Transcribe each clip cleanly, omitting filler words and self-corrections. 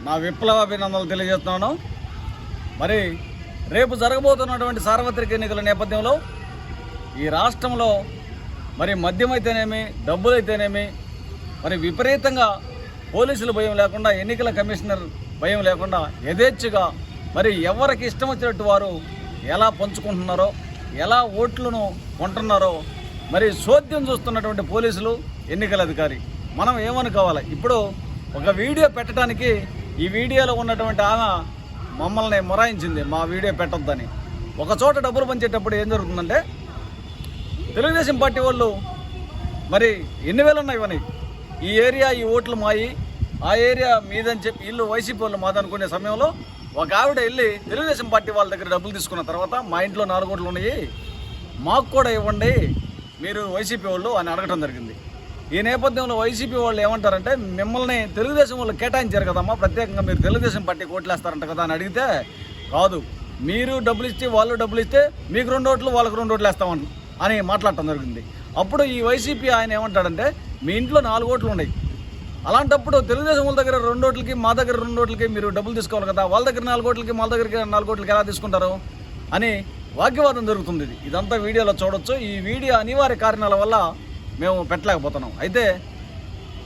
నా విప్లవాభినందనలు తెలియజేస్తున్నాను. మరి రేపు జరగబోతున్నటువంటి సార్వత్రిక ఎన్నికల నేపథ్యంలో ఈ రాష్ట్రంలో మరి మద్యం అయితేనేమి, డబ్బులైతేనేమి, మరి విపరీతంగా పోలీసుల భయం లేకుండా, ఎన్నికల కమిషనర్ భయం లేకుండా యథేచ్ఛగా మరి ఎవరికి ఇష్టం వచ్చినట్టు వారు ఎలా పంచుకుంటున్నారో, ఎలా ఓట్లను కొంటున్నారో మరి చోద్యం చూస్తున్నటువంటి పోలీసులు, ఎన్నికల అధికారి మనం ఏమనుకోవాలి? ఇప్పుడు ఒక వీడియో పెట్టడానికి ఈ వీడియోలో ఉన్నటువంటి ఆమె మమ్మల్ని మొరాయించింది, మా వీడియో పెట్టొద్దని. ఒక చోట డబ్బులు పంచేటప్పుడు ఏం జరుగుతుందంటే, తెలుగుదేశం పార్టీ వాళ్ళు మరి ఎన్ని వేలు ఉన్నాయి ఇవన్నీ, ఈ ఏరియా ఈ ఓట్లు మాయి, ఆ ఏరియా మీదని చెప్పి ఇల్లు వైసీపీ వాళ్ళు మాదనుకునే సమయంలో ఒక ఆవిడ వెళ్ళి తెలుగుదేశం పార్టీ వాళ్ళ దగ్గర డబ్బులు తీసుకున్న తర్వాత, మా ఇంట్లో 4 ఓట్లు ఉన్నాయి, మాకు కూడా ఇవ్వండి మీరు వైసీపీ వాళ్ళు అని అడగటం జరిగింది. ఈ నేపథ్యంలో వైసీపీ వాళ్ళు ఏమంటారంటే, మిమ్మల్ని తెలుగుదేశం వాళ్ళు కేటాయించారు కదమ్మా, ప్రత్యేకంగా మీరు తెలుగుదేశం పార్టీకి ఓట్లేస్తారంట కదా అని అడిగితే, కాదు మీరు డబ్బులు ఇస్తే వాళ్ళు డబ్బులు ఇస్తే మీకు 2 ఓట్లు వాళ్ళకు 2 ఓట్లు వేస్తామని అని మాట్లాడటం జరిగింది. అప్పుడు ఈ వైసీపీ ఆయన ఏమంటాడంటే, మీ ఇంట్లో 4 ఓట్లు ఉన్నాయి, అలాంటప్పుడు తెలుగుదేశం వాళ్ళ దగ్గర 2 ఓట్లకి మా దగ్గర 2 ఓట్లకి మీరు డబ్బులు తీసుకోవాలి కదా, వాళ్ళ దగ్గర 4 ఓట్లకి మా దగ్గరికి 4 ఓట్లకి ఎలా తీసుకుంటారు అని వాగ్వివాదం జరుగుతుంది. ఇదంతా వీడియోలో చూడొచ్చు. ఈ వీడియో అనివార్య కారణాల వల్ల మేము పెట్టలేకపోతున్నాం. అయితే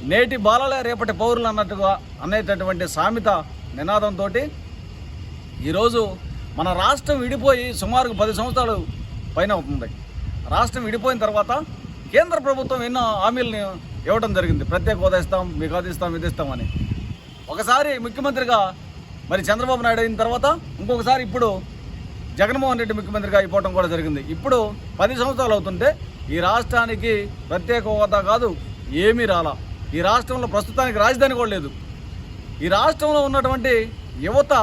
నేటి బాలలే రేపటి పౌరులు అన్నట్టుగా అనేటటువంటి సామెత నినాదంతో ఈరోజు మన రాష్ట్రం విడిపోయి సుమారుగా 10 సంవత్సరాలు పైన అవుతుంది. రాష్ట్రం విడిపోయిన తర్వాత కేంద్ర ప్రభుత్వం ఎన్నో హామీలను ఇవ్వడం జరిగింది. ప్రత్యేక హోదా ఇస్తాం, మీకు అది ఇస్తాం, ఇది ఇస్తామని. ఒకసారి ముఖ్యమంత్రిగా మరి చంద్రబాబు నాయుడు అయిన తర్వాత ఇంకొకసారి ఇప్పుడు జగన్మోహన్ రెడ్డి ముఖ్యమంత్రిగా అయిపోవడం కూడా జరిగింది. ఇప్పుడు 10 సంవత్సరాలు అవుతుంటే ఈ రాష్ట్రానికి ప్రత్యేక హోదా కాదు, ఏమీ రాలా. ఈ రాష్ట్రంలో ప్రస్తుతానికి రాజధాని కూడా లేదు. ఈ రాష్ట్రంలో ఉన్నటువంటి యువత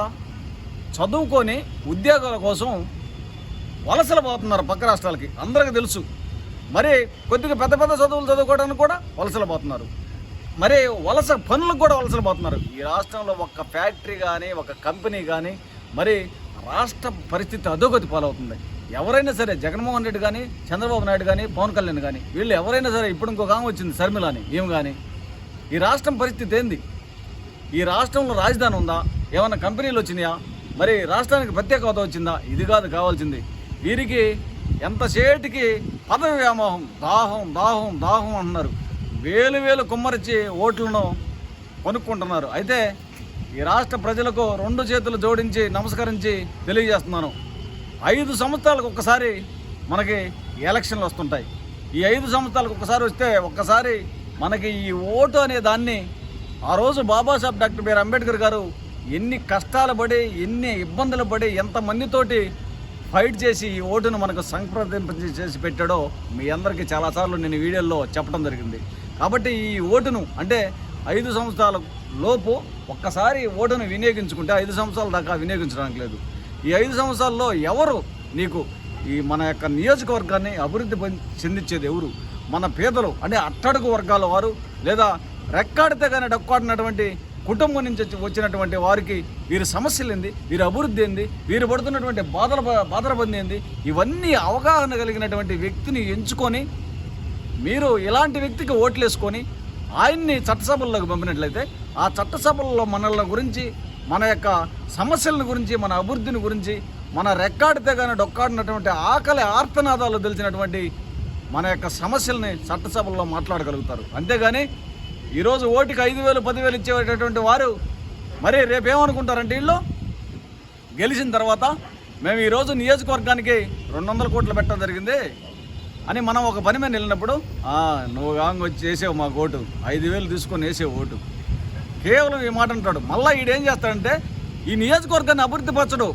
చదువుకొని ఉద్యోగాల కోసం వలసలు పోతున్నారు పక్క రాష్ట్రాలకి, అందరికీ తెలుసు. మరి కొద్దిగా పెద్ద పెద్ద చదువులు చదువుకోవడానికి కూడా వలసలు పోతున్నారు. మరి వలస పనులకు కూడా వలసలు పోతున్నారు. ఈ రాష్ట్రంలో ఒక ఫ్యాక్టరీ కానీ, ఒక కంపెనీ కానీ, మరి రాష్ట్ర పరిస్థితి అధోగతి పాలవుతుంది. ఎవరైనా సరే, జగన్మోహన్ రెడ్డి కానీ, చంద్రబాబు నాయుడు కానీ, పవన్ కళ్యాణ్ కానీ, వీళ్ళు ఎవరైనా సరే, ఇప్పుడు ఇంకొక ఆమె వచ్చింది శర్మిల అని, ఏం కానీ ఈ రాష్ట్రం పరిస్థితి ఏంది? ఈ రాష్ట్రంలో రాజధాని ఉందా? ఏమైనా కంపెనీలు వచ్చినాయా? మరి రాష్ట్రానికి ప్రత్యేక హోదా వచ్చిందా? ఇది కాదు కావాల్సింది. వీరికి ఎంతసేటికి పదవి వ్యామోహం, దాహం దాహం దాహం అంటున్నారు. వేలు కుమ్మరిచి ఓట్లను కొనుక్కుంటున్నారు. అయితే ఈ రాష్ట్ర ప్రజలకు 2 చేతులు జోడించి నమస్కరించి తెలియజేస్తున్నాను, 5 సంవత్సరాలకు ఒక్కసారి మనకి ఎలక్షన్లు వస్తుంటాయి. ఈ 5 సంవత్సరాలకు ఒక్కసారి వస్తే, ఒక్కసారి మనకి ఈ ఓటు అనే దాన్ని, ఆ రోజు బాబాసాహెబ్ డాక్టర్ బిఆర్ అంబేద్కర్ గారు ఎన్ని కష్టాలు పడి, ఎన్ని ఇబ్బందులు పడి, ఎంతమందితోటి ఫైట్ చేసి ఈ ఓటును మనకు చేసి పెట్టాడో మీ అందరికీ చాలాసార్లు నేను వీడియోల్లో చెప్పడం జరిగింది. కాబట్టి ఈ ఓటును అంటే 5 సంవత్సరాల లోపు ఒక్కసారి ఓటును వినియోగించుకుంటే 5 సంవత్సరాల దాకా వినియోగించడానికి లేదు. ఈ 5 సంవత్సరాల్లో ఎవరు నీకు ఈ మన యొక్క నియోజకవర్గాన్ని అభివృద్ధి చెందించేది ఎవరు? మన పేదలు అంటే అట్టడుగు వర్గాల వారు, లేదా రెక్కాడితే కానీ డొక్కాడినటువంటి కుటుంబం నుంచి వచ్చినటువంటి వారికి వీరి సమస్యలు ఏంది, వీరి అభివృద్ధి ఏంది, వీరు పడుతున్నటువంటి బాధల ఏంది, ఇవన్నీ అవగాహన కలిగినటువంటి వ్యక్తిని ఎంచుకొని మీరు ఇలాంటి వ్యక్తికి ఓట్లేసుకొని ఆయన్ని చట్టసభల్లోకి పంపినట్లయితే, ఆ చట్టసభల్లో మనల గురించి, మన యొక్క సమస్యల గురించి, మన అభివృద్ధిని గురించి, మన రెక్కాడితే కానీ డొక్కాడినటువంటి ఆకలి ఆర్తనాదాలు తెలిసినటువంటి మన యొక్క సమస్యల్ని చట్టసభల్లో మాట్లాడగలుగుతారు. అంతేగాని ఈరోజు ఓటుకి 5,000 10,000 ఇచ్చేటటువంటి వారు మరి రేపేమనుకుంటారంటే, వీళ్ళు గెలిచిన తర్వాత మేము ఈరోజు నియోజకవర్గానికి 200 కోట్లు పెట్టడం జరిగింది అని మనం ఒక పని మీద వెళ్ళినప్పుడు, నువ్వు గాంగ్ వచ్చి వేసేవు మాకు ఓటు, 5,000 తీసుకొని వేసేవు ఓటు, కేవలం ఈ మాట అంటాడు. మళ్ళీ ఈడేం చేస్తాడంటే, ఈ నియోజకవర్గాన్ని అభివృద్ధి పరచడు,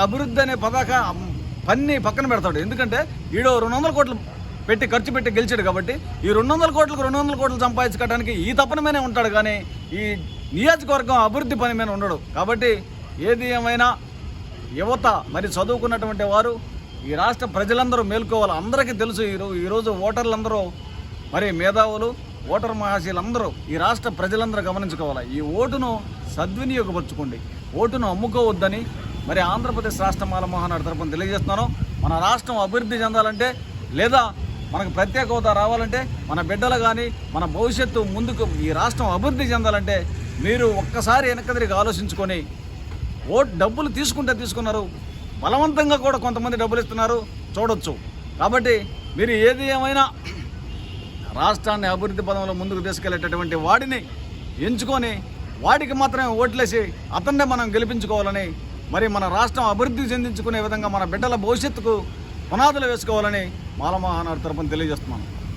అభివృద్ధి అనే పని పక్కన పెడతాడు. ఎందుకంటే ఈడో 200 కోట్లు ఖర్చు పెట్టి గెలిచాడు కాబట్టి, ఈ 200 కోట్లు సంపాదించుకోవడానికి ఈ తపన మీదే ఉంటాడు, కానీ ఈ నియోజకవర్గం అభివృద్ధి పని మీద ఉండడు. కాబట్టి ఏది ఏమైనా యువత మరి చదువుకున్నటువంటి వారు, ఈ రాష్ట్ర ప్రజలందరూ మేల్కోవాలి. అందరికీ తెలుసు, ఈరోజు ఓటర్లందరూ మరి మేధావులు, ఓటర్ మహాశీలందరూ, ఈ రాష్ట్ర ప్రజలందరూ గమనించుకోవాలి. ఈ ఓటును సద్వినియోగపరచుకోండి, ఓటును అమ్ముకోవద్దని మరి ఆంధ్రప్రదేశ్ రాష్ట్ర మాల మహానాడు తరపున తెలియజేస్తున్నాను. మన రాష్ట్రం అభివృద్ధి చెందాలంటే, లేదా మనకు ప్రత్యేక హోదా రావాలంటే, మన బిడ్డలు కానీ మన భవిష్యత్తు ముందుకు ఈ రాష్ట్రం అభివృద్ధి చెందాలంటే మీరు ఒక్కసారి వెనక్కి తిరిగి ఆలోచించుకొని డబ్బులు తీసుకున్నారు, బలవంతంగా కూడా కొంతమంది డబ్బులు ఇస్తున్నారు చూడొచ్చు. కాబట్టి మీరు ఏది ఏమైనా రాష్ట్రాన్ని అభివృద్ధి పదంలో ముందుకు తీసుకెళ్లేటటువంటి వాడిని ఎంచుకొని వాడికి మాత్రమే ఓట్లేసి అతన్నే మనం గెలిపించుకోవాలని, మరి మన రాష్ట్రం అభివృద్ధి చెందించుకునే విధంగా మన బిడ్డల భవిష్యత్తుకు పునాదులు వేసుకోవాలని మాల మహానాడు తరపున తెలియజేస్తున్నాను.